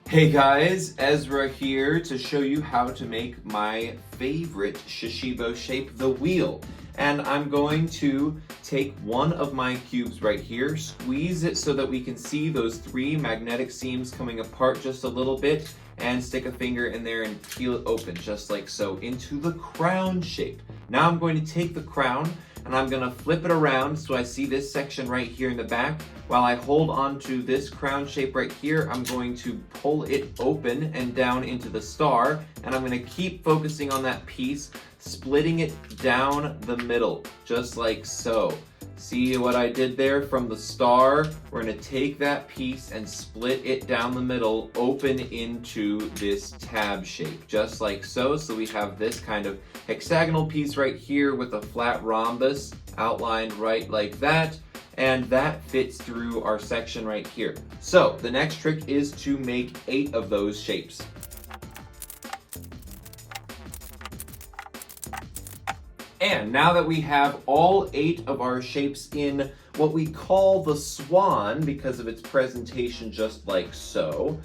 Hey guys, Ezra here to show you how to make my favorite Shashibo shape, the wheel. And I'm going to take one of my cubes right here, squeeze it so that we can see those three magnetic seams coming apart just a little bit, and stick a finger in there and peel it open just like so into the crown shape. Now I'm going to take the crown and I'm going to flip it around so I see this section right here in the back. While I hold on to this crown shape right here, I'm going to pull it open and down into the star, and I'm going to keep focusing on that piece, splitting it down the middle, just like so. See what I did there from the star? We're going to take that piece and split it down the middle, open into this tab shape, just like so. So we have this kind of hexagonal piece right here with a flat rhombus outlined right like that. And that fits through our section right here. So the next trick is to make 8 of those shapes. And now that we have all 8 of our shapes in what we call the swan because of its presentation just like so,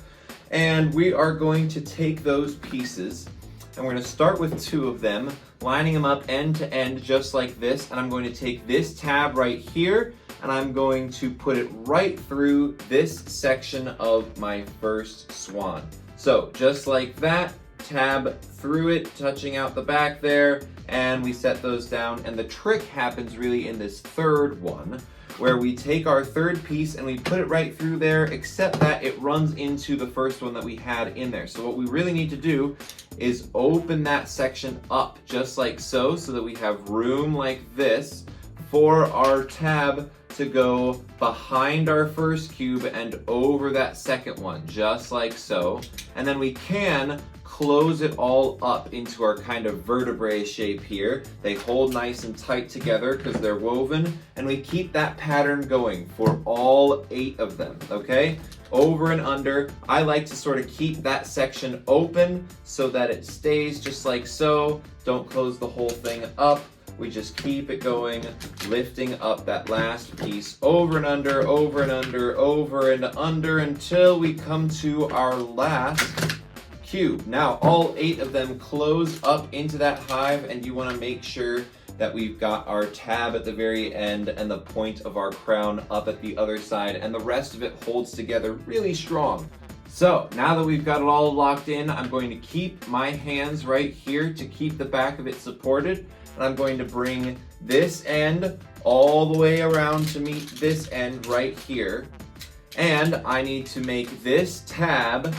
and we are going to take those pieces and we're going to start with 2 of them, lining them up end to end just like this, and I'm going to take this tab right here and I'm going to put it right through this section of my first swan. So just like that, tab through it, touching out the back there, and we set those down. And the trick happens really in this third one, where we take our third piece and we put it right through there, except that it runs into the first one that we had in there. So what we really need to do is open that section up just like so, so that we have room like this for our tab to go behind our first cube and over that second one, just like so. And then we can close it all up into our kind of vertebrae shape here. They hold nice and tight together because they're woven, and we keep that pattern going for all 8 of them, okay? Over and under. I like to sort of keep that section open so that it stays just like so. Don't close the whole thing up. We just keep it going, lifting up that last piece over and under, over and under, over and under until we come to our last cube. Now all 8 of them close up into that hive, and you want to make sure that we've got our tab at the very end and the point of our crown up at the other side, and the rest of it holds together really strong. So now that we've got it all locked in, I'm going to keep my hands right here to keep the back of it supported, and I'm going to bring this end all the way around to meet this end right here. And I need to make this tab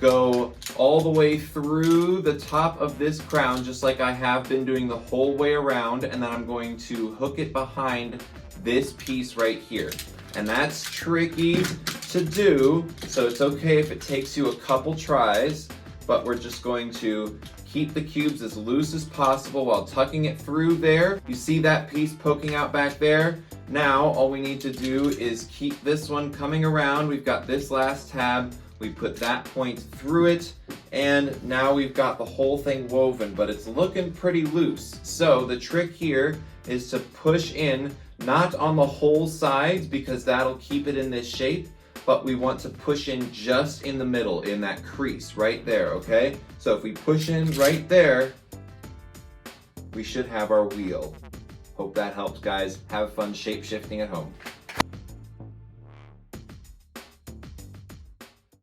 go all the way through the top of this crown, just like I have been doing the whole way around, and then I'm going to hook it behind this piece right here. And that's tricky to do, so it's okay if it takes you a couple tries, but we're just going to keep the cubes as loose as possible while tucking it through there. You see that piece poking out back there? Now all we need to do is keep this one coming around. We've got this last tab, we put that point through it, and now we've got the whole thing woven, but it's looking pretty loose. So the trick here is to push in, not on the whole sides because that'll keep it in this shape, but we want to push in just in the middle, in that crease right there, okay? So if we push in right there, we should have our wheel. Hope that helps, guys. Have fun shape shifting at home.